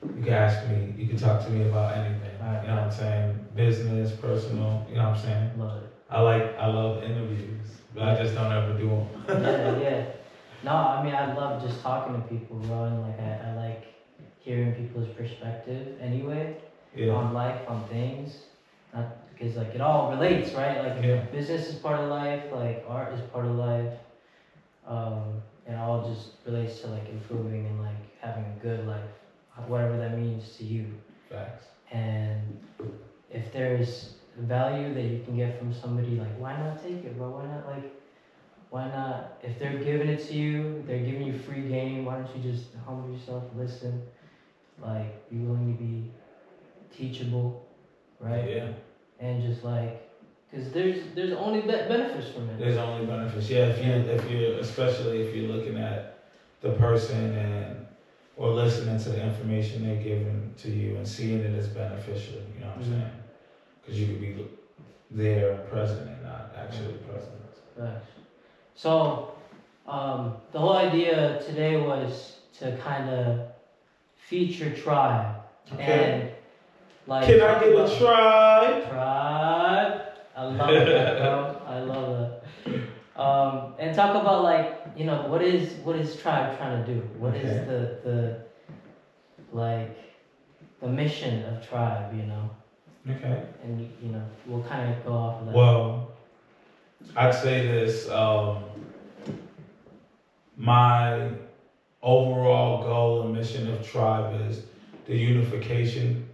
You can ask me, you can talk to me about anything. Alright. You know what I'm saying? Business, personal, you know what I'm saying? Love it. I love interviews, but I just don't ever do them. Yeah. No, I mean, I love just talking to people, bro, and like I like hearing people's perspective anyway Yeah, on life, on things. Not because like it all relates, right? Like yeah, business is part of life, like art is part of life. And it all just relates to like improving and like having a good life, whatever that means to you. facts. And if there's value that you can get from somebody, like why not take it, bro? Why not? If they're giving it to you, they're giving you free game. Why don't you just humble yourself, listen, like be willing to be teachable, right? Yeah. And just like, cause there's only benefits from it. There's only benefits. Yeah, if you especially if you're looking at the person and or listening to the information they're giving to you and seeing it as beneficial, you know what I'm saying? Because you could be there and present and not actually present. Right. So, the whole idea today was to kind of feature Tribe. Okay. And like. Can I get a try? Tribe. I love that, bro. I love that. And talk about like, you know, what is Tribe trying to do? What is the like the mission of Tribe, you know? Okay. And you know, we'll kind of go off of that. Well, I'd say this. My overall goal and mission of Tribe is the unification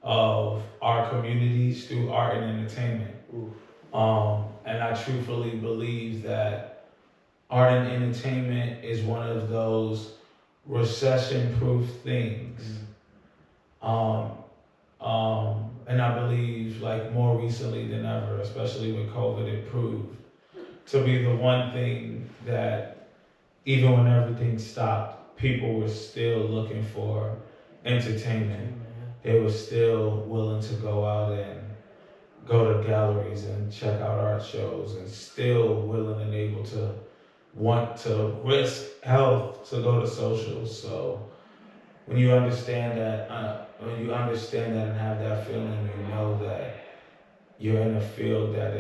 of our communities through art and entertainment. And I truthfully believe that art and entertainment is one of those recession-proof things. And I believe, like more recently than ever, especially with COVID, it proved to be the one thing that even when everything stopped, people were still looking for entertainment. They were still willing to go out and go to galleries and check out art shows, and still willing and able to want to risk health to go to socials. So when you understand that, and have that feeling, you know that you're in a field that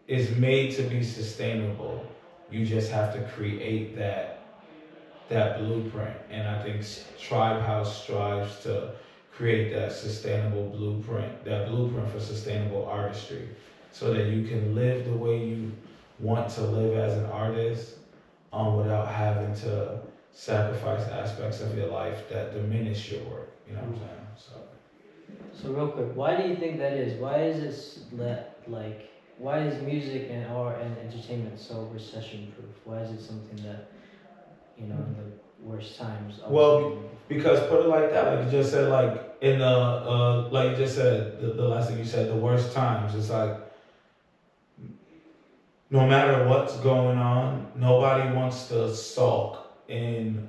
is made to be sustainable. You just have to create that blueprint, and I think Tribe House strives to create that sustainable blueprint, that blueprint for sustainable artistry, so that you can live the way you want to live as an artist, without having to sacrifice aspects of your life that diminish your work. You know what I'm saying? So real quick, why do you think that is? Why is this why is music and art and entertainment so recession proof? Why is it something that, you know, in the worst times? Well, because put it like that, like you just said, like in the like you just said, the last thing you said, the worst times. It's like no matter what's going on, nobody wants to sulk in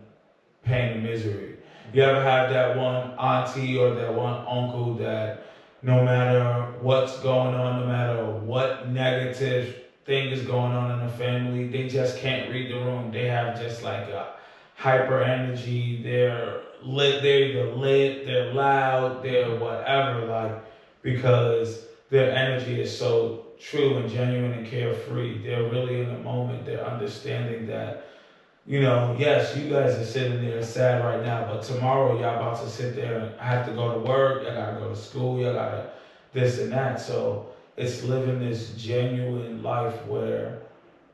pain and misery. You ever have that one auntie or that one uncle that no matter what's going on, no matter what negative thing is going on in the family, they just can't read the room. They have just like a hyper energy. They're lit, they're either lit, they're loud, they're whatever, like, because their energy is so true and genuine and carefree. They're really in the moment. They're understanding that, you know, yes, you guys are sitting there sad right now, but tomorrow y'all about to sit there and have to go to work, y'all gotta go to school, y'all gotta this and that. So it's living this genuine life where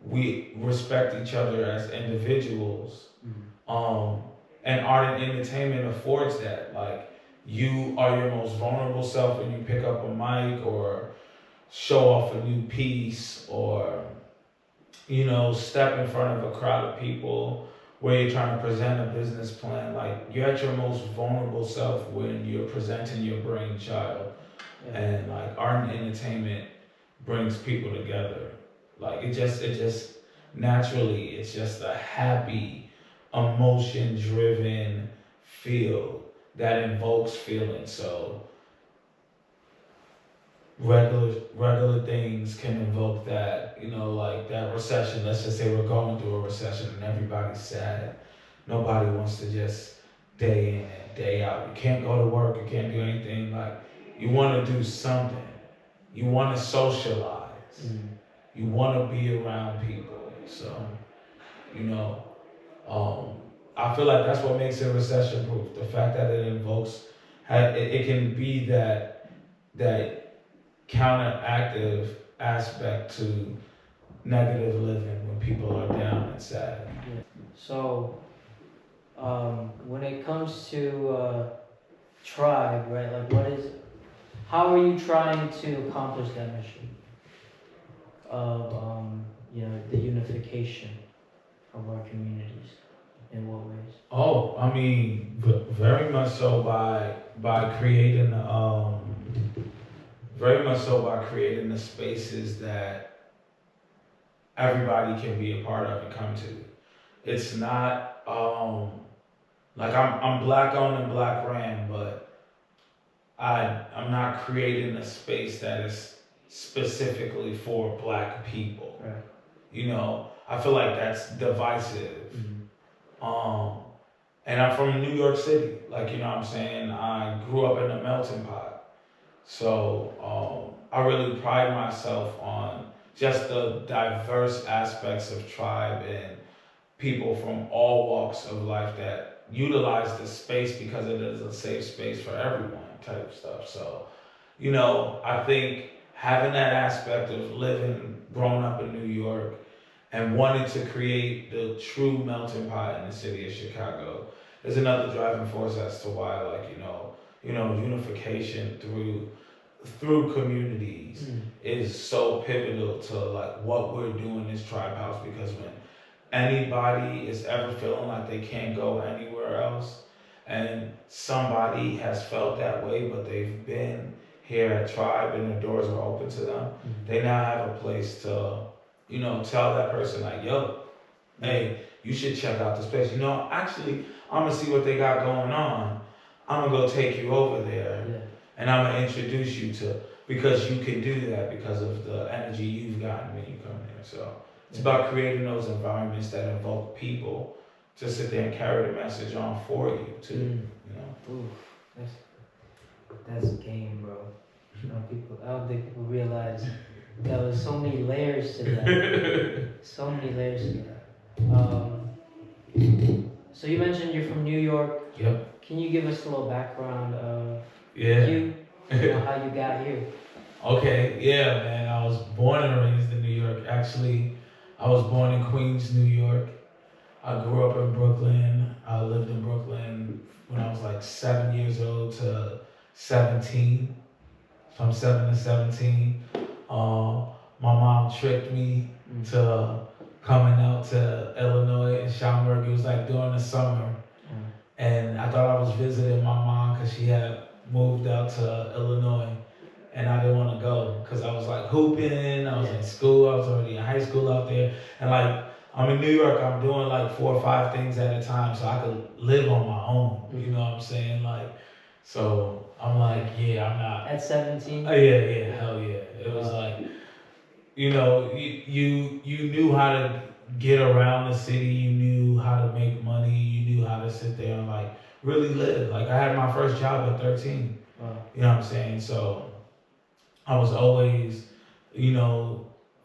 we respect each other as individuals. And art and entertainment affords that. Like, you are your most vulnerable self when you pick up a mic or show off a new piece, or, you know, step in front of a crowd of people where you're trying to present a business plan. Like, you're at your most vulnerable self when you're presenting your brainchild. Yeah. And like art and entertainment brings people together. Like it just naturally, it's just a happy, emotion-driven feel that invokes feeling. So regular things can invoke that, you know, like that recession. Let's just say we're going through a recession and everybody's sad. Nobody wants to just day in and day out. You can't go to work. You can't do anything. Like, you want to do something. You want to socialize. You want to be around people. So, you know, I feel like that's what makes it recession proof. The fact that it invokes, it can be that counteractive aspect to negative living when people are down and sad. Yeah. So, when it comes to tribe, right? Like, how are you trying to accomplish that mission of, the unification of our communities? In what ways? Oh, I mean, very much so by creating very much so by creating the spaces that everybody can be a part of and come to. It's not like I'm black owned and black ran, but I'm not creating a space that is specifically for black people. Right. You know, I feel like that's divisive. And I'm from New York City, like, you know what I'm saying? I grew up in a melting pot. So I really pride myself on just the diverse aspects of tribe and people from all walks of life that utilize the space because it is a safe space for everyone type of stuff. So, you know, I think having that aspect of growing up in New York and wanting to create the true melting pot in the city of Chicago is another driving force as to why, like, unification through communities is so pivotal to like what we're doing as Tribe House, because when anybody is ever feeling like they can't go anywhere else, and somebody has felt that way, but they've been here at Tribe and the doors are open to them, they now have a place to, tell that person like, yo, hey, you should check out this place. Actually, I'm gonna see what they got going on. I'm gonna go take you over there, and I'm gonna introduce you to, because you can do that because of the energy you've gotten when you come here. So it's about creating those environments that invoke people to sit there and carry the message on for you too. Ooh, that's game, bro. I don't think people realize there was so many layers to that. So many layers to that. So you mentioned you're from New York. Yep. Can you give us a little background of you, how you got here? Okay, yeah, man. I was born and raised in New York. Actually, I was born in Queens, New York. I grew up in Brooklyn. I lived in Brooklyn when I was like 7 years old to 17. From 7 to 17. My mom tricked me to coming out to Illinois and Schaumburg. It was like during the summer. And I thought I was visiting my mom because she had moved out to Illinois. And I didn't want to go because I was like hooping. I was in school. I was already in high school out there. And like, I'm in New York. I'm doing like 4 or 5 things at a time so I could live on my own. You know what I'm saying? Like, so I'm like, I'm not. At 17? Oh, yeah, hell yeah. It was like, you knew how to get around the city. You knew how to make money. You knew how to sit there and like really live. Like, I had my first job at 13. Wow. You know what I'm saying? So I was always,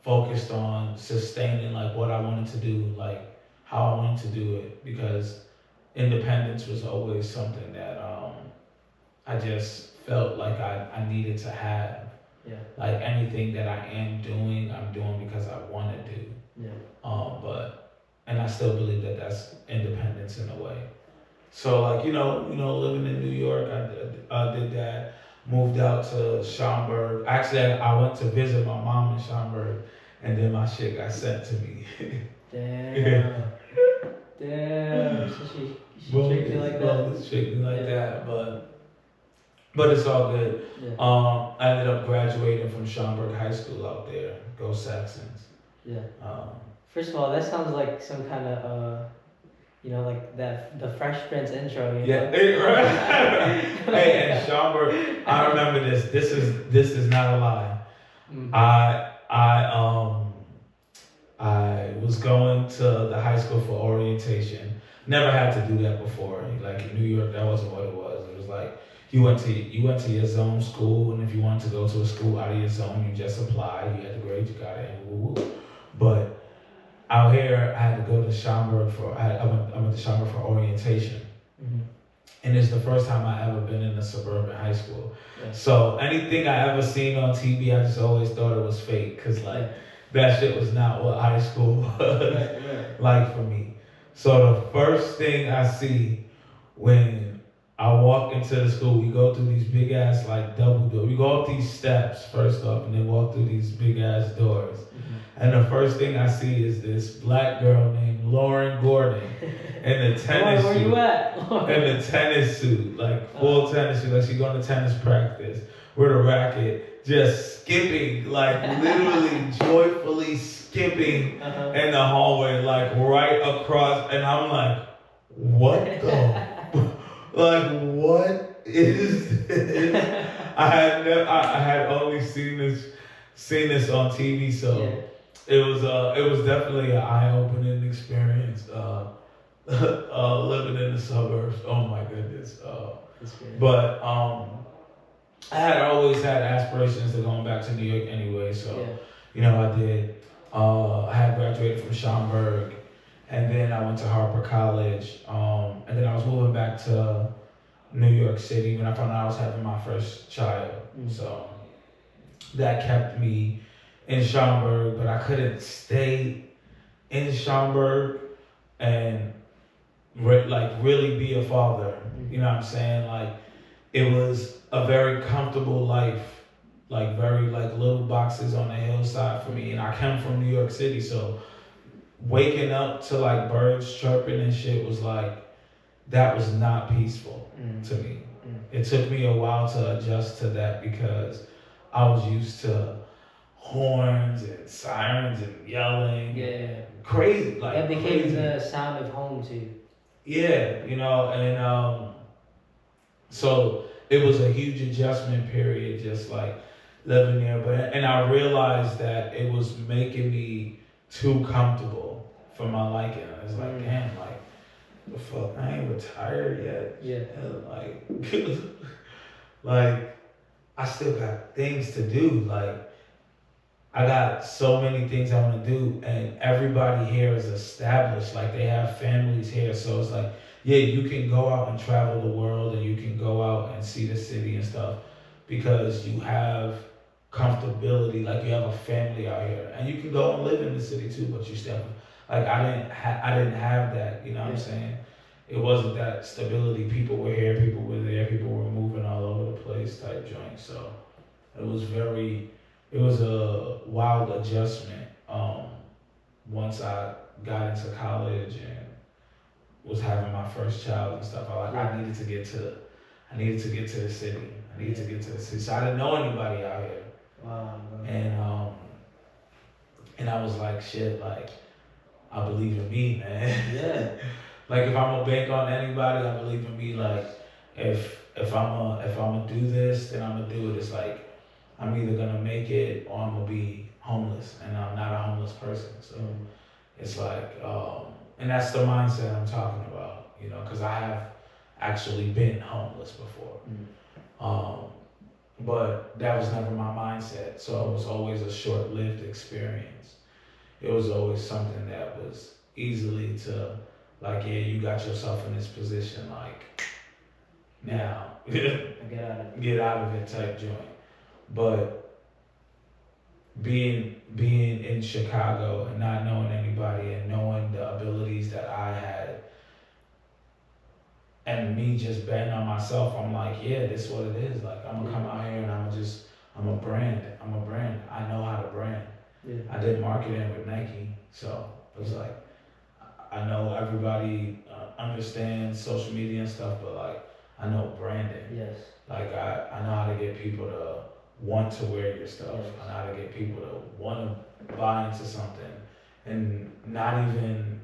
focused on sustaining like what I wanted to do, like how I wanted to do it, because independence was always something that I just felt like I needed to have. Yeah. Like anything that I am doing, I'm doing because I want to do. Yeah. And I still believe that that's independence in a way. So like, living in New York, I did that. Moved out to Schaumburg. Actually, I went to visit my mom in Schaumburg, and then my shit got sent to me. Damn. Damn. So she tricked you like that? She tricked me like that, but it's all good. Yeah. I ended up graduating from Schaumburg High School out there. Go Saxons. Yeah. First of all, that sounds like some kind of like the Fresh Prince intro. Yeah, right. Hey, and Schaumburg, I remember this. This is not a lie. Mm-hmm. I was going to the high school for orientation. Never had to do that before. Like in New York, that wasn't what it was. It was like you went to your zone school, and if you wanted to go to a school out of your zone, you just applied. You had the grades, you got it, and woo woo. But out here, I had to go to Schaumburg for I went to Schaumburg for orientation, Mm-hmm. and it's the first time I ever been in a suburban high school. Yeah. So anything I ever seen on TV, I just always thought it was fake, cause like Yeah. that shit was not what high school was Right. like for me. So the first thing I see when I walk into the school, we go through these big ass like double doors. We go up these steps first off, and then walk through these big ass doors. Mm-hmm. And the first thing I see is this black girl named Lauren Gordon in the tennis Where suit. you at? In the tennis suit, like full tennis suit, like she going to tennis practice with a racket, just skipping, like literally joyfully skipping in the hallway, like right across. And I'm like, what the, like what is this? I had only seen this on TV, so. Yeah. It was definitely an eye-opening experience. Living in the suburbs. Oh my goodness. That's good. But I had always had aspirations of going back to New York anyway. So Yeah. you know I did. I had graduated from Schaumburg, and then I went to Harper College. And then I was moving back to New York City when I found out I was having my first child. Mm. So that kept me in Schaumburg, but I couldn't stay in Schaumburg and really be a father. You know what I'm saying? Like it was a very comfortable life, like very like little boxes on the hillside for me. And I come from New York City, so waking up to like birds chirping and shit was like that was not peaceful to me. It took me a while to adjust to that because I was used to horns and sirens and yelling. Yeah. Crazy. Like that became crazy. the sound of home too. Yeah, you know, and so it was a huge adjustment period, just like living there. And I realized that it was making me too comfortable for my liking. I was like, damn, like the fuck, I ain't retired yet. Yeah. Like, like I still got things to do. Like I got so many things I want to do, and everybody here is established. Like they have families here, so it's like, yeah, you can go out and travel the world, and you can go out and see the city and stuff, because you have comfortability. Like you have a family out here, and you can go and live in the city too. But you still, like I didn't have that. You know what I'm saying? It wasn't that stability. People were here, people were there, people were moving all over the place type joint. So it was a wild adjustment once I got into college and was having my first child and stuff. I needed to get to the city. I needed to get to the city. So I didn't know anybody out here. Wow. And I was like, shit, like I believe in me, man. Yeah. Like if I'm gonna bank on anybody, I believe in me. Like if I'm gonna do this, then I'm gonna do it. It's like I'm either gonna make it or I'm gonna be homeless, and I'm not a homeless person. So it's like, and that's the mindset I'm talking about, you know, because I have actually been homeless before. But that was never my mindset. So it was always a short-lived experience. It was always something that was easily to, like, yeah, you got yourself in this position, like, now, get out of it type joint. But being in Chicago and not knowing anybody and knowing the abilities that I had, and me just betting on myself, I'm like, yeah, this is what it is. Like, I'm gonna come out here and I'm a brand. I know how to brand. Yeah. I did marketing with Nike, so it was like, I know everybody understands social media and stuff, but like, I know branding. Yes. Like, I know how to get people to want to wear your stuff. Yes. I know how to get people to want to buy into something and not even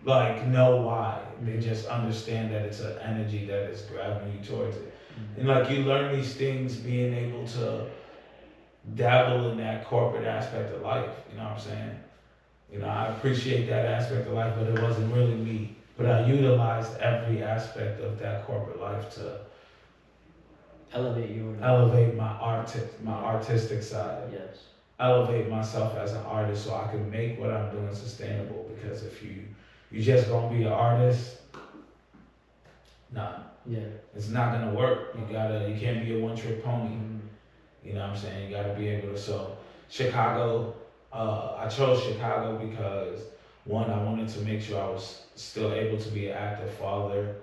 like know why. They just understand that it's an energy that is grabbing you towards it. And like, you learn these things being able to dabble in that corporate aspect of life. You know what I'm saying? You know, I appreciate that aspect of life, but it wasn't really me. But I utilized every aspect of that corporate life to elevate my artistic side. Yes. Elevate myself as an artist so I can make what I'm doing sustainable. Because if you just gonna be an artist, nah, Yeah. it's not gonna work. You can't be a one trick pony. Mm-hmm. You know what I'm saying? You gotta be able to. So Chicago, I chose Chicago because one, I wanted to make sure I was still able to be an active father,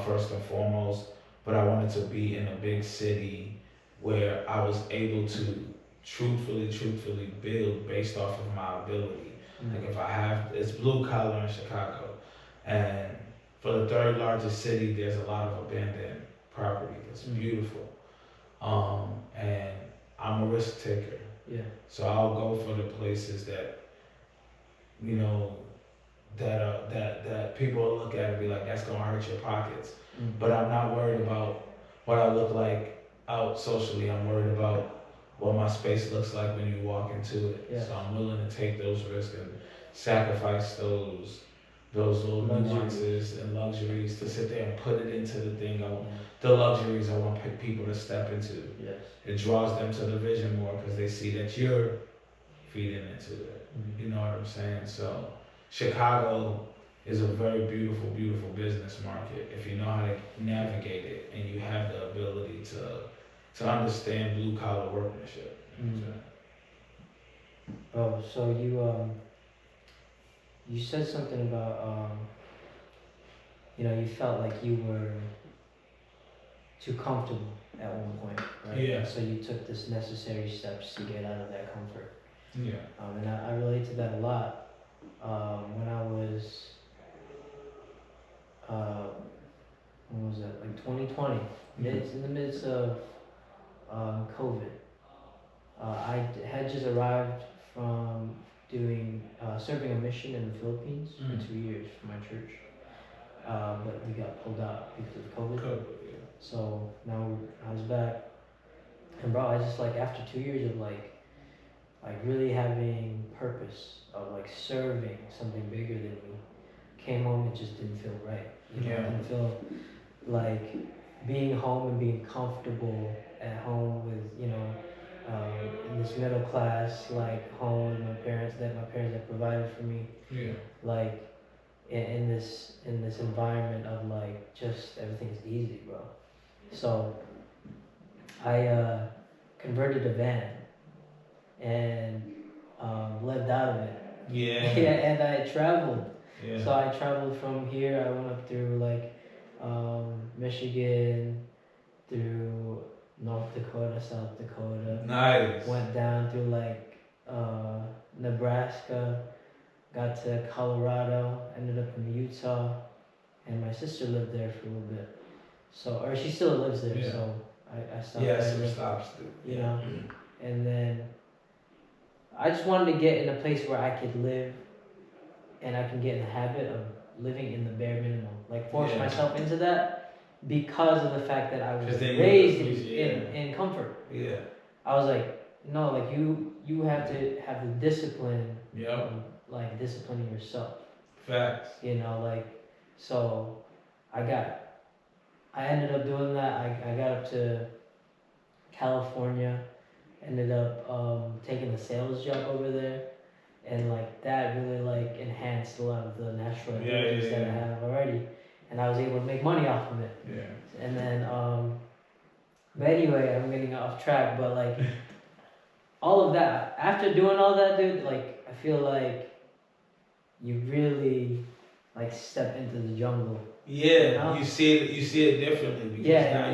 first and foremost. But I wanted to be in a big city where I was able to truthfully build based off of my ability. Mm-hmm. Like if I have, it's blue collar in Chicago, and for the third largest city, there's a lot of abandoned property. It's beautiful. And I'm a risk taker. Yeah. So I'll go for the places that, you know, that people will look at and be like, that's gonna hurt your pockets. Mm-hmm. But I'm not worried about what I look like out socially. I'm worried about what my space looks like when you walk into it. Yeah. So I'm willing to take those risks and sacrifice those little nuances and luxuries to sit there and put it into the thing. The luxuries I want people to step into. Yes. It draws them to the vision more because they see that you're feeding into it. Mm-hmm. You know what I'm saying? So Chicago is a very beautiful, beautiful business market if you know how to navigate it and you have the ability to understand blue collar workmanship. Mm-hmm. Oh, so you said something about you felt like you were too comfortable at one point, right? Yeah. And so you took this necessary steps to get out of that comfort. Yeah. And I relate to that a lot. When I was, when was that? Like 2020. It's in the midst of COVID. I had just arrived from doing serving a mission in the Philippines for 2 years for my church, but we got pulled out because of COVID. So now I was back, and bro, I just like after 2 years of like really having purpose of like serving something bigger than me, came home and just didn't feel right. It didn't feel like being home and being comfortable at home with in this middle class like home with my parents that provided for me. Yeah. Like in this environment of like just everything's easy, bro. So I converted a van and lived out of it. Yeah. And I traveled. Yeah. So I traveled from here. I went up through like Michigan, through North Dakota, South Dakota. Nice. Went down through like Nebraska, got to Colorado, ended up in Utah, and my sister lived there for a little bit. So, or she still lives there. Yeah. So I stopped. Yeah, there, some stops. You know, and then I just wanted to get in a place where I could live, and I can get in the habit of living in the bare minimum, like force myself into that because of the fact that I was raised in comfort. Yeah. I was like, no, like you have to have the discipline. Yep. Like disciplining yourself. Facts. Like so I ended up doing that. I got up to California, ended up taking a sales job over there, and like that really like enhanced a lot of the natural abilities that I have already, and I was able to make money off of it. Yeah. And then but anyway, I'm getting off track, but like all of that, after doing all that, dude, like I feel like you really like step into the jungle. Yeah, you see it differently because now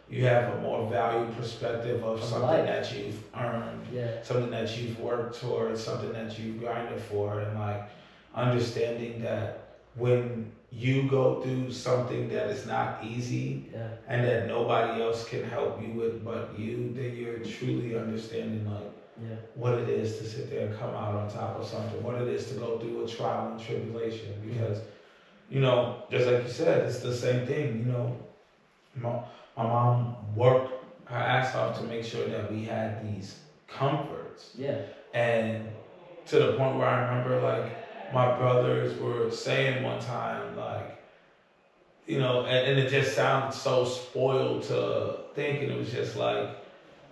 you have a more valued perspective of something life that you've earned, something that you've worked towards, something that you've grinded for, and like understanding that when you go through something that is not easy and that nobody else can help you with but you, then you're truly understanding like what it is to sit there and come out on top of something, what it is to go through a trial and tribulation. Because just like you said, it's the same thing. My mom worked her ass off to make sure that we had these comforts. And to the point where I remember like my brothers were saying one time, like, and it just sounded so spoiled to think, and it was just like,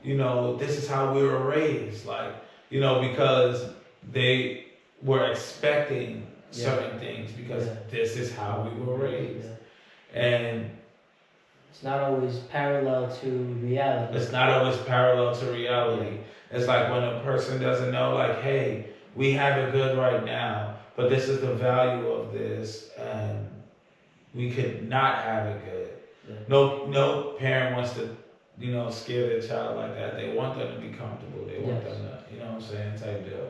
this is how we were raised, like, because they were expecting certain things because this is how we were raised. And it's not always parallel to reality. It's not always parallel to reality. It's like when a person doesn't know, like, hey, we have it good right now, but this is the value of this, and we could not have it good. No parent wants to, scare their child like that. They want them to be comfortable. They want them to, you know what I'm saying, type deal.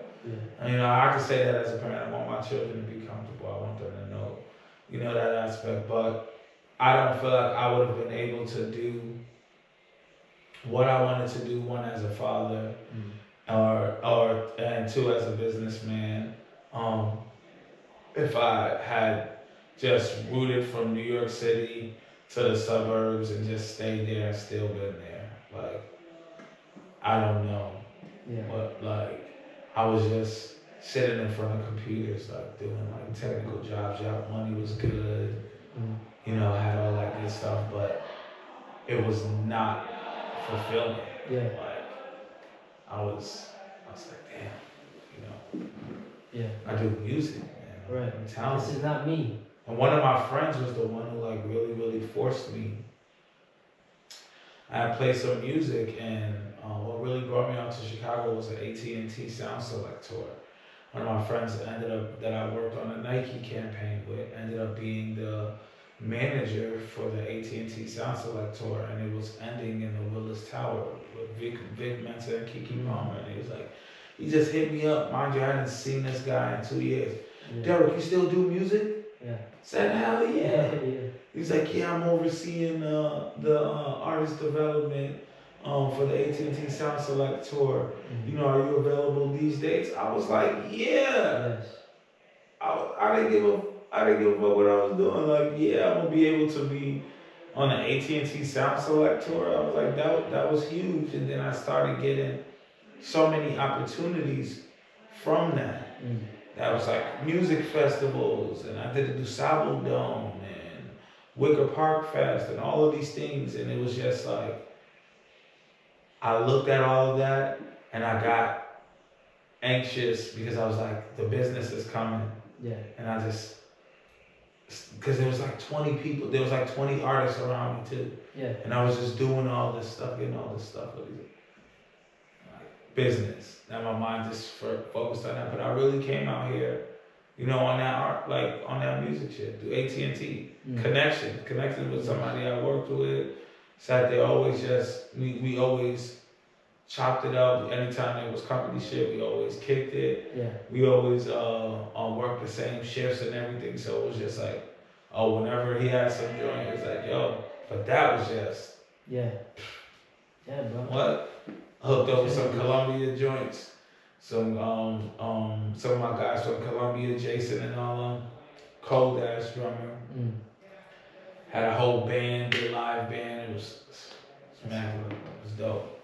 And, I can say that as a parent. I want my children to be comfortable. I want them to know, that aspect. But I don't feel like I would have been able to do what I wanted to do, one as a father, and two as a businessman. If I had just rooted from New York City to the suburbs and just stayed there and still been there, like, I don't know, but like, I was just sitting in front of computers, like doing like technical jobs. Money was good, I had all that good stuff, but it was not fulfilling. Like, I was like, damn, I do music, man. Right. I'm talented. This is not me. And one of my friends was the one who like really, really forced me. I played some music, and what really brought me out to Chicago was an AT&T Sound Select tour. One of my friends that I worked on a Nike campaign with, ended up being the manager for the AT&T Sound Select tour, and it was ending in the Willis Tower with Vic Mensa and Kiki Palmer, and he was like, he just hit me up. Mind you, I hadn't seen this guy in 2 years. Derik, you still do music? Said, hell yeah. He's like, yeah, I'm overseeing the artist development for the AT&T Sound Select tour. Are you available these dates? I was like, yeah. I didn't give a fuck what I was doing. Like, yeah, I'm gonna be able to be on the AT&T Sound Select tour. I was like, that was huge. And then I started getting so many opportunities from that. That was like music festivals, and I did the DuSable Dome and Wicker Park Fest and all of these things. And it was just like, I looked at all of that and I got anxious because I was like, the business is coming. And I just, because there was like 20 people, there was like 20 artists around me too. And I was just doing all this stuff, getting all this stuff. Business. Now my mind just focused on that, but I really came out here, on that art, like on that music shit, do AT&T, connected with somebody I worked with, sat there, always just, we always chopped it up. Anytime there was company shit, we always kicked it. We always worked the same shifts and everything, so it was just like, whenever he had some joint, it was like, yo, but that was just, bro. What? Hooked up with some Columbia joints. Some of my guys from Columbia, Jason and all them. Cold ass drummer. Had a whole band, a live band. It was immaculate. It was dope.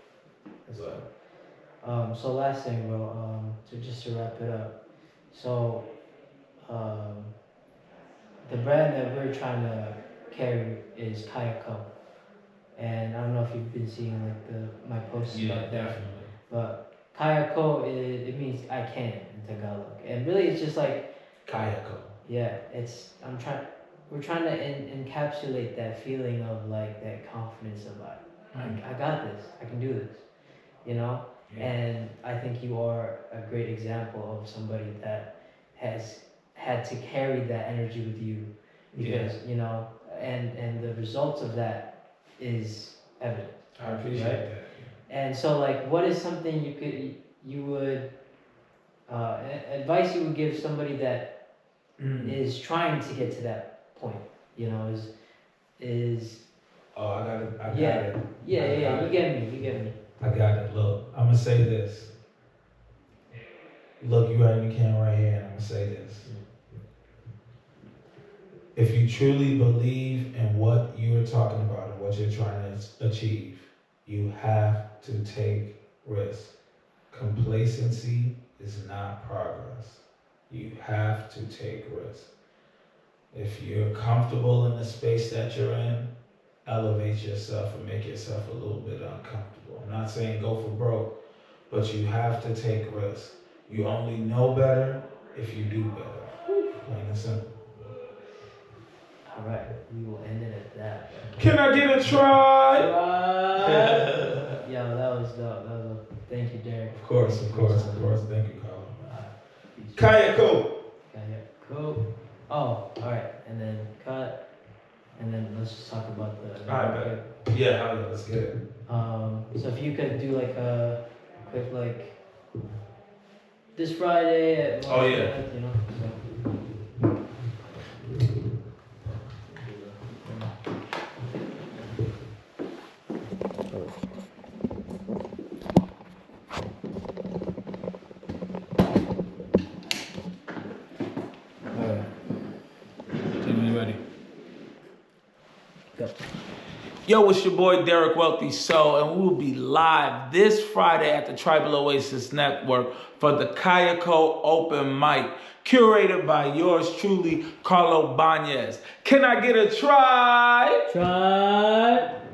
So last thing, bro, to wrap it up. So the brand that we're trying to carry is Kayako. And I don't know if you've been seeing like my posts about that. Definitely. But Kayako, it means I can in Tagalog. And really it's just like Kayako. Yeah, we're trying to encapsulate that feeling of like that confidence of like, I got this, I can do this, And I think you are a great example of somebody that has had to carry that energy with you because, and the results of that is evident. I appreciate that. And so like, what is something you would advice you would give somebody that is trying to get to that point, is Oh, I got it. Yeah, you get me. I got it. Look, I'm gonna say this. Look, you right in the camera right here, and I'm gonna say this. If you truly believe in what you're talking about and what you're trying to achieve, you have to take risks. Complacency is not progress. You have to take risks. If you're comfortable in the space that you're in, elevate yourself and make yourself a little bit uncomfortable. I'm not saying go for broke, but you have to take risks. You only know better if you do better. Plain and simple. All right, we will end it at that. Can I get a try? Yo, that was dope. Thank you, Derik. Of course. Thank you, Colin. Kayako. Cool. Oh, all right, and then cut, and then let's just talk about the. All right, yeah, let's get it. So if you could do like a quick like this Friday at. Oh yeah. You know. So. Yo, it's your boy Derik Wealthysoul, and we will be live this Friday at the Tribal Oasis Network for the Kayako Open Mic, curated by yours truly, Carlo Banez. Can I get a try? Try.